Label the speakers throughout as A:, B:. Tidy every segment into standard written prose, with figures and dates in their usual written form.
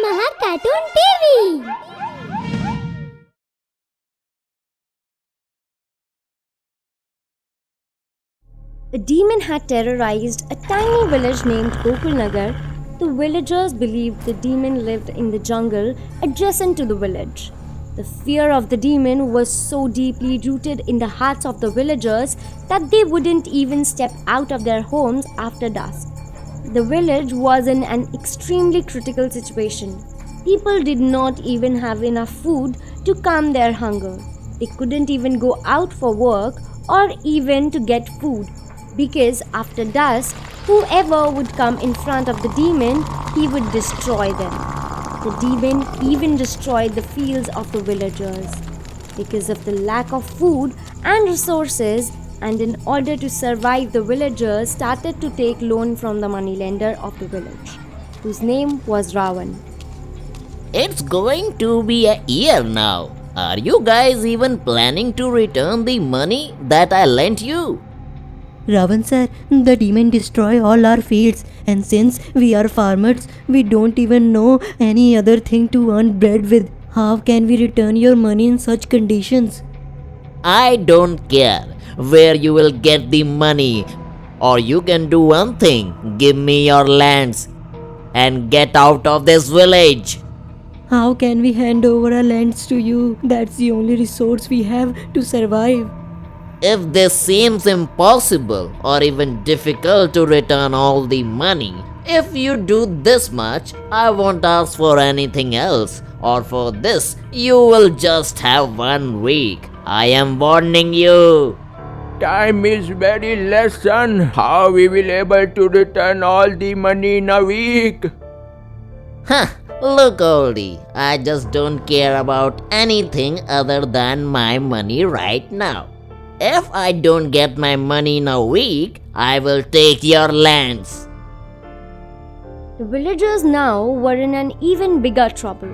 A: Maha Cartoon TV. A demon had terrorized a tiny village named Gokulnagar. The villagers believed the demon lived in the jungle adjacent to the village. The fear of the demon was so deeply rooted in the hearts of the villagers that they wouldn't even step out of their homes after dusk. The village was in an extremely critical situation. People did not even have enough food to calm their hunger. They couldn't even go out for work or even to get food, because after dusk, whoever would come in front of the demon, he would destroy them. The demon even destroyed the fields of the villagers. Because of the lack of food and resources, and in order to survive, the villagers started to take loan from the moneylender of the village, whose name was Ravan.
B: It's going to be a year now. Are you guys even planning to return the money that I lent you?
C: Ravan sir, the demon destroy all our fields, and since we are farmers, we don't even know any other thing to earn bread with. How can we return your money in such conditions?
B: I don't care where you will get the money, or you can do one thing: give me your lands and get out of this village.
C: How can we hand over our lands to you? That's the only resource we have to survive.
B: If this seems impossible or even difficult to return all the money, if you do this much, I won't ask for anything else. Or for this, you will just have 1 week. I am warning you.
D: Time is very less, son. How we will able to return all the money in a week?
B: Huh, look oldie, I just don't care about anything other than my money right now. If I don't get my money in a week, I will take your lands.
A: The villagers now were in an even bigger trouble.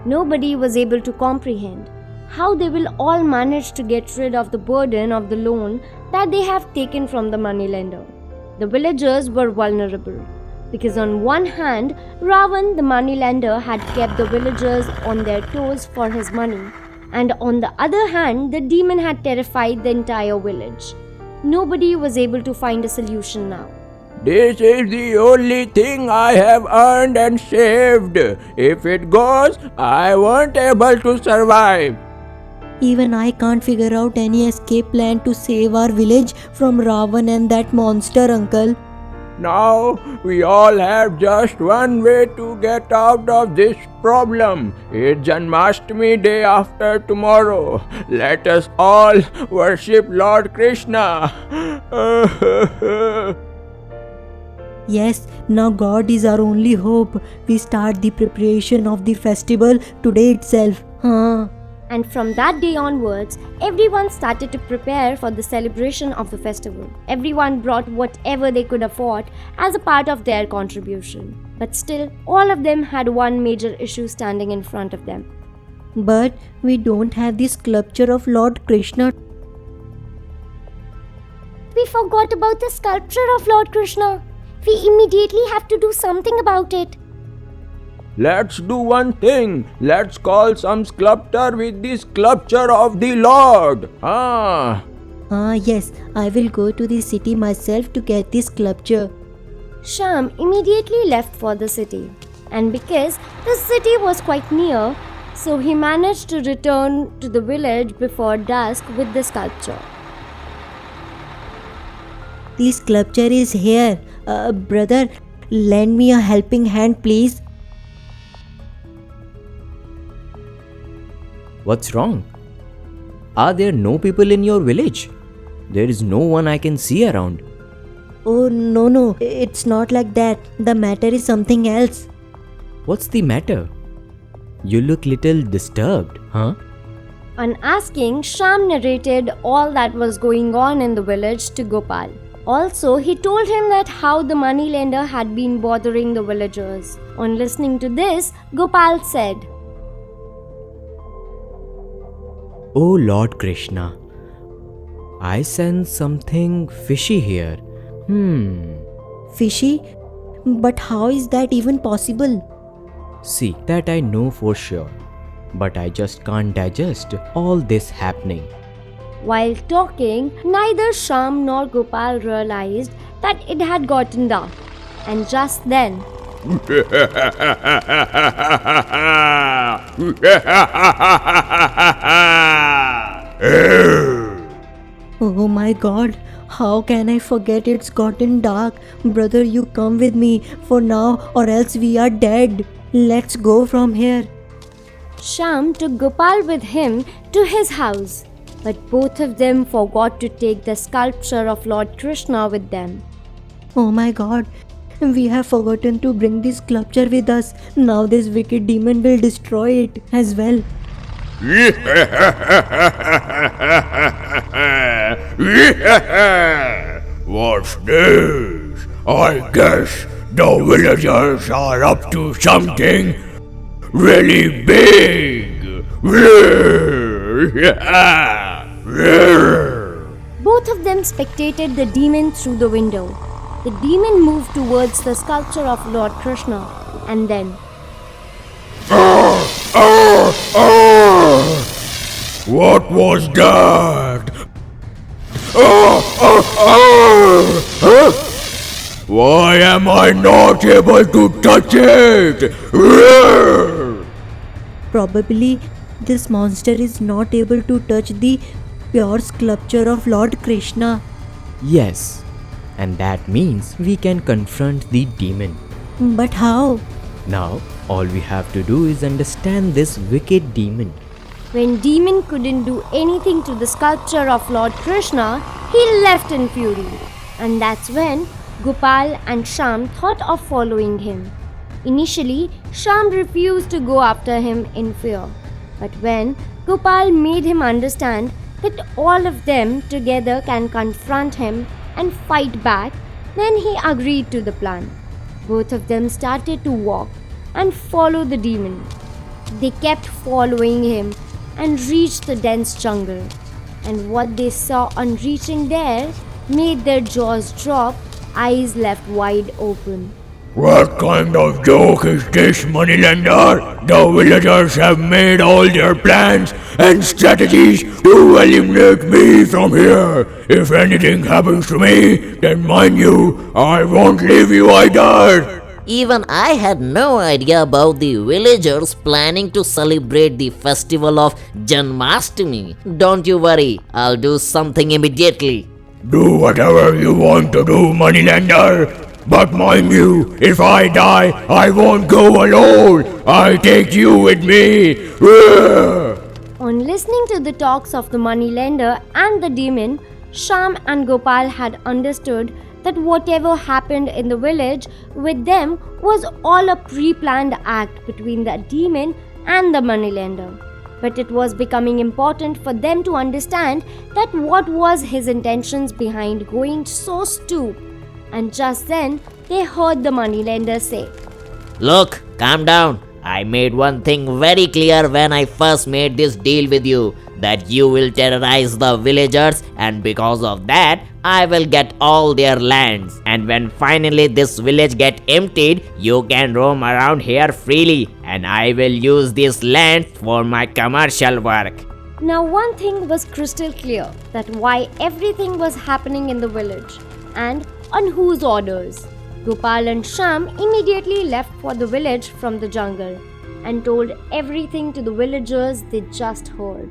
A: Nobody was able to comprehend how they will all manage to get rid of the burden of the loan that they have taken from the moneylender. The villagers were vulnerable because on one hand, Ravan the moneylender had kept the villagers on their toes for his money, and on the other hand, the demon had terrified the entire village. Nobody was able to find a solution now.
D: This is the only thing I have earned and saved. If it goes, I won't able to survive.
C: Even I can't figure out any escape plan to save our village from Ravan and that monster, uncle.
D: Now we all have just one way to get out of this problem. It's Janmashtami day after tomorrow. Let us all worship Lord Krishna.
C: Yes, now God is our only hope. We start the preparation of the festival today itself.
A: And from that day onwards, everyone started to prepare for the celebration of the festival. Everyone brought whatever they could afford as a part of their contribution. But still, all of them had one major issue standing in front of them.
C: But we don't have the sculpture of Lord Krishna.
A: We forgot about the sculpture of Lord Krishna. We immediately have to do something about it.
D: Let's do one thing. Let's call some sculptor with the sculpture of the Lord.
C: Yes, I will go to the city myself to get this sculpture.
A: Sham immediately left for the city. And because the city was quite near, so he managed to return to the village before dusk with the sculpture.
C: The sculpture is here. Brother, lend me a helping hand, please.
E: What's wrong? Are there no people in your village? There is no one I can see around.
C: Oh, no, it's not like that. The matter is something else.
E: What's the matter? You look little disturbed, huh?
A: On asking, Sham narrated all that was going on in the village to Gopal. Also, he told him that how the moneylender had been bothering the villagers. On listening to this, Gopal said,
E: Oh Lord Krishna, I sense something fishy here.
C: Fishy? But how is that even possible?
E: See, that I know for sure. But I just can't digest all this happening.
A: While talking, neither Sham nor Gopal realized that it had gotten dark. And just then,
C: Oh my god, how can I forget it's gotten dark? Brother, you come with me for now or else we are dead. Let's go from here.
A: Sham took Gopal with him to his house. But both of them forgot to take the sculpture of Lord Krishna with them.
C: Oh my god, we have forgotten to bring this sculpture with us. Now this wicked demon will destroy it as well.
D: What's this? I guess the villagers are up to something really big.
A: Both of them spectated the demon through the window. The demon moved towards the sculpture of Lord Krishna and then,
D: What was that? Why am I not able to touch it?
C: Probably this monster is not able to touch the pure sculpture of Lord Krishna.
E: Yes, and that means we can confront the demon.
C: But how?
E: Now, all we have to do is understand this wicked demon.
A: when demon couldn't do anything to the sculpture of Lord Krishna, he left in fury. And that's when Gopal and Sham thought of following him. Initially, Sham refused to go after him in fear. But when Gopal made him understand that all of them together can confront him and fight back, then he agreed to the plan. Both of them started to walk and follow the demon. They kept following him and reached the dense jungle. And what they saw on reaching there made their jaws drop, eyes left wide open.
D: What kind of joke is this, Moneylender? The villagers have made all their plans and strategies to eliminate me from here. If anything happens to me, then mind you, I won't leave you either.
B: Even I had no idea about the villagers planning to celebrate the festival of Janmashtami. Don't you worry, I'll do something immediately.
D: Do whatever you want to do, Moneylender. But mind you, if I die, I won't go alone. I'll take you with me.
A: On listening to the talks of the moneylender and the demon, Sham and Gopal had understood that whatever happened in the village with them was all a pre-planned act between the demon and the moneylender. But it was becoming important for them to understand that what was his intentions behind going so stoop. And just then, they heard the moneylender say,
B: Look, calm down. I made one thing very clear when I first made this deal with you, that you will terrorize the villagers, and because of that, I will get all their lands. And when finally this village get emptied, you can roam around here freely, and I will use this land for my commercial work.
A: Now one thing was crystal clear, that why everything was happening in the village, and on whose orders. Gopal and Sham immediately left for the village from the jungle and told everything to the villagers they just heard.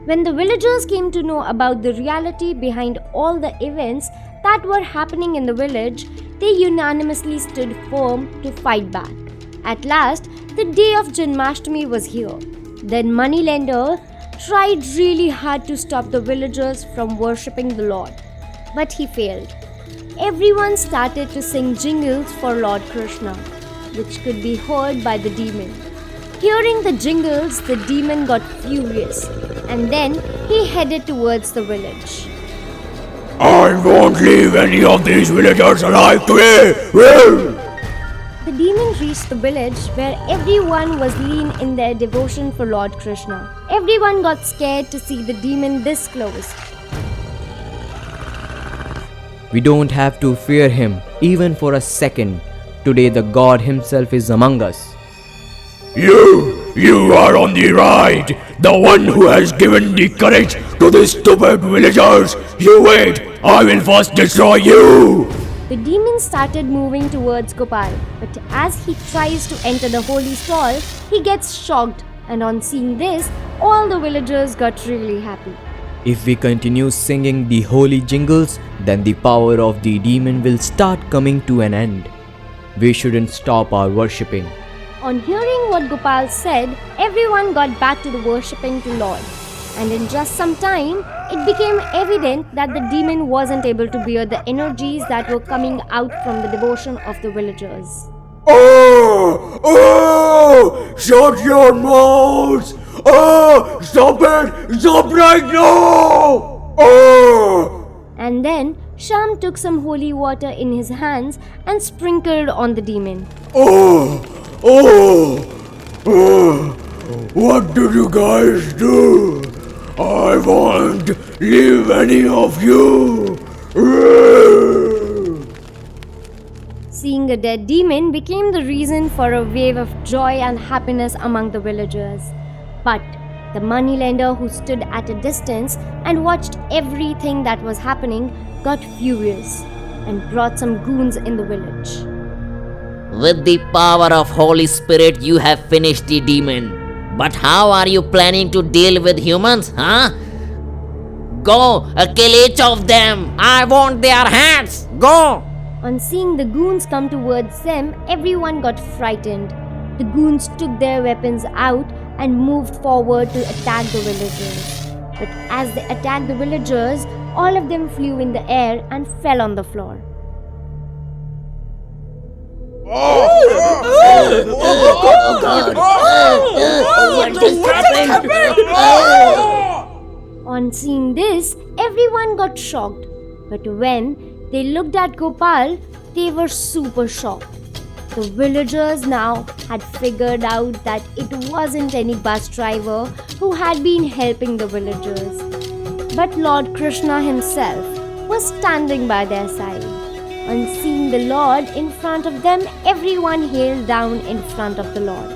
A: When the villagers came to know about the reality behind all the events that were happening in the village, they unanimously stood firm to fight back. At last, the day of Janmashtami was here. Then Moneylender tried really hard to stop the villagers from worshipping the Lord, but he failed. Everyone started to sing jingles for Lord Krishna, which could be heard by the demon. Hearing the jingles, the demon got furious, and then he headed towards the village.
D: I won't leave any of these villagers alive today.
A: The demon reached the village where everyone was lean in their devotion for Lord Krishna. Everyone got scared to see the demon this close.
E: We don't have to fear him even for a second. Today the God himself is among us.
D: You are on the right. The one who has given the courage to these stupid villagers. You wait, I will first destroy you.
A: The demon started moving towards Gopal, but as he tries to enter the holy stall, he gets shocked, and on seeing this, all the villagers got really happy.
E: If we continue singing the holy jingles, then the power of the demon will start coming to an end. We shouldn't stop our worshipping.
A: On hearing what Gopal said, everyone got back to the worshipping to Lord. And in just some time, it became evident that the demon wasn't able to bear the energies that were coming out from the devotion of the villagers.
D: Shut your mouths! Stop it! Stop right now!
A: And then Sham took some holy water in his hands and sprinkled on the demon.
D: What did you guys do? I won't leave any of you.
A: Seeing a dead demon became the reason for a wave of joy and happiness among the villagers. But the moneylender, who stood at a distance and watched everything that was happening, got furious and brought some goons in the village.
B: With the power of Holy Spirit, you have finished the demon. But how are you planning to deal with humans, huh? Go, kill each of them. I want their heads. Go.
A: On seeing the goons come towards them, everyone got frightened. The goons took their weapons out and moved forward to attack the villagers. But as they attacked the villagers, all of them flew in the air and fell on the floor. On seeing this, everyone got shocked. But when they looked at Gopal, they were super shocked. The villagers now had figured out that it wasn't any bus driver who had been helping the villagers, but Lord Krishna himself was standing by their side. On seeing the Lord in front of them, everyone hailed down in front of the Lord,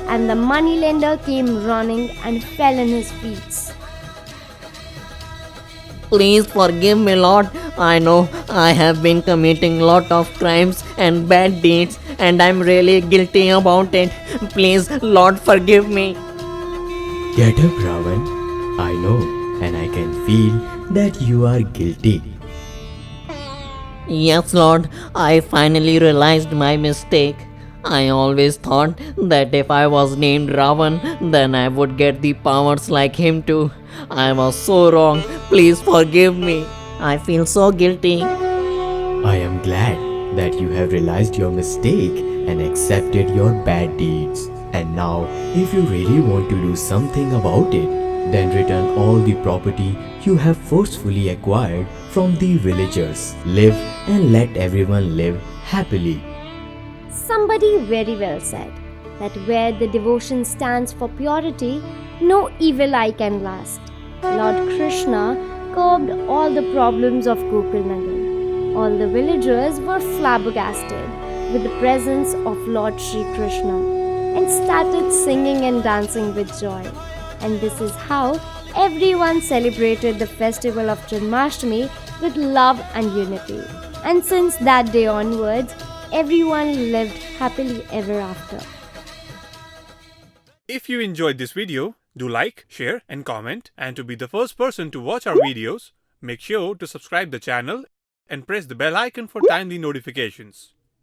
A: and the moneylender came running and fell in his feet.
B: Please forgive me, Lord. I know I have been committing lot of crimes and bad deeds, and I'm really guilty about it. Please, Lord, forgive me.
E: Get up, Ravan. I know and I can feel that you are guilty.
B: Yes, Lord, I finally realized my mistake. I always thought that if I was named Ravan, then I would get the powers like him too. I was so wrong. Please forgive me. I feel so guilty.
E: I am glad that you have realized your mistake and accepted your bad deeds. And now, if you really want to do something about it, then return all the property you have forcefully acquired from the villagers. Live and let everyone live happily.
A: Somebody very well said that where the devotion stands for purity, no evil eye can last. Lord Krishna curbed all the problems of Gokul. All the villagers were flabbergasted with the presence of Lord Shri Krishna and started singing and dancing with joy. And this is how everyone celebrated the festival of Janmashtami with love and unity. And since that day onwards, everyone lived happily ever after.
F: If you enjoyed this video, do like, share and comment, and to be the first person to watch our videos, make sure to subscribe the channel and press the bell icon for timely notifications.